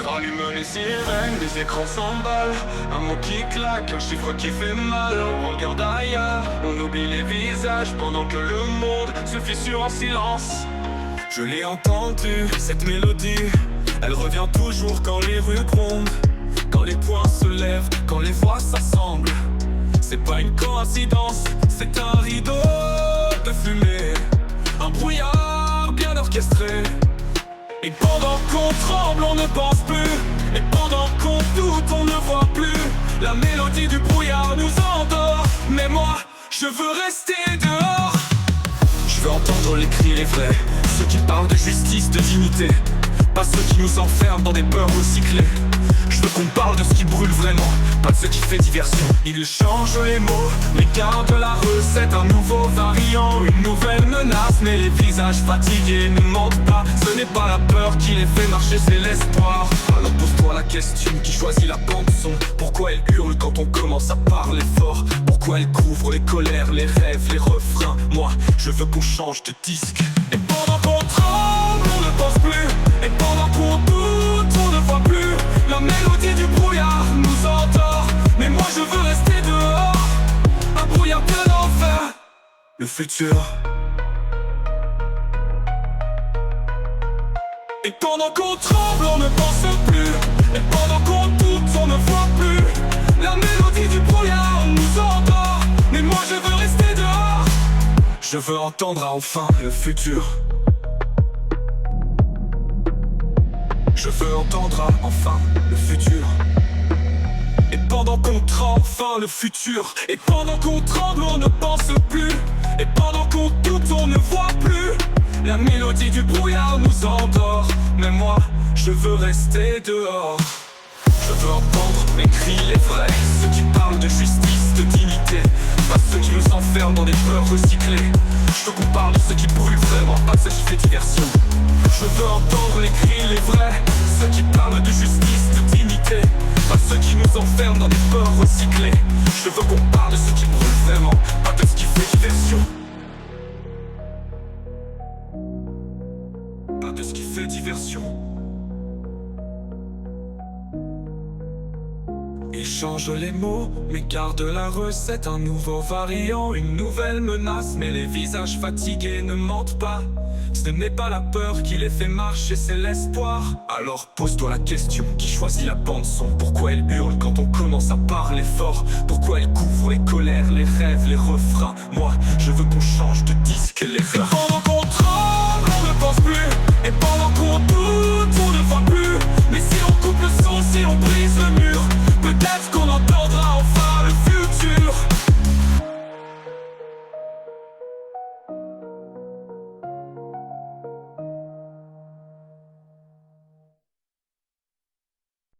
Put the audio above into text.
rallument les sirènes, les écrans s'emballent. Un mot qui claque, un chiffre qui fait mal. On regarde ailleurs, on oublie les visages pendant que le monde se fissure en silence. Je l'ai entendue, cette mélodie, elle revient toujours quand les rues grondent, quand les poings se lèvent, quand les voix s'assemblent. C'est pas une coïncidence, c'est un rideau de fumée, un brouillard bien orchestré. Et pendant qu'on tremble, on ne pense plus. Et pendant qu'on doute, on ne voit plus. La mélodie du brouillard nous endort. Mais moi, je veux rester dehors. Je veux entendre les cris, les vrais, ceux qui parlent de justice, de dignité, pas ceux qui nous enferment dans des peurs recyclées. Je veux qu'on parle de ce qui brûle vraiment, pas de ce qui fait diversion. Ils changent les mots, mais gardent la recette. Un nouveau variant, une nouvelle menace. Mais les visages fatigués ne mentent pas. Ce n'est pas la peur qui les fait marcher, c'est l'espoir. Alors pose-toi la question, qui choisit la bande-son? Pourquoi elle hurle quand on commence à parler fort? Pourquoi elle couvre les colères, les rêves, les refrains? Moi, je veux qu'on change de disque. Et pendant qu'on tremble, on ne pense plus. Et pendant qu'on doute, on ne voit plus. La mélodie du brouillard nous endort. Mais moi je veux rester dehors. Un brouillard plein d'enfer. Le futur. Et pendant qu'on tremble, on ne pense plus. Et pendant qu'on doute, on ne voit plus. La mélodie du brouillard nous endort. Mais moi je veux rester dehors. Je veux entendre enfin le futur. Je veux entendre enfin le futur. Et pendant qu'on tremble, enfin le futur. Et pendant qu'on tremble, on ne pense plus. Et pendant qu'on doute, on ne voit plus. La mélodie du brouillard nous endort. Mais moi, je veux rester dehors. Je veux entendre les cris, les vrais, ceux qui parlent de justice, de dignité, pas ceux qui nous enferment dans des peurs recyclées. Je veux qu'on parle de ceux qui brûlent vraiment, pas de ceux qui fait diversion. Je veux entendre les cris, les vrais, ceux qui parlent de justice, de dignité, pas ceux qui nous enferment dans des peurs recyclées. Je veux qu'on parle de ceux qui brûlent vraiment, pas de ce qui fait diversion. Pas de ce qui fait diversion. Ils changent les mots, mais gardent la recette. Un nouveau variant, une nouvelle menace. Mais les visages fatigués ne mentent pas. Ce n'est pas la peur qui les fait marcher, c'est l'espoir. Alors pose-toi la question, qui choisit la bande-son? Pourquoi elle hurle quand on commence à parler fort? Pourquoi elle couvre les colères, les rêves, les refrains? Moi, je veux qu'on change de disque, les refrains. Pendant qu'on tremble,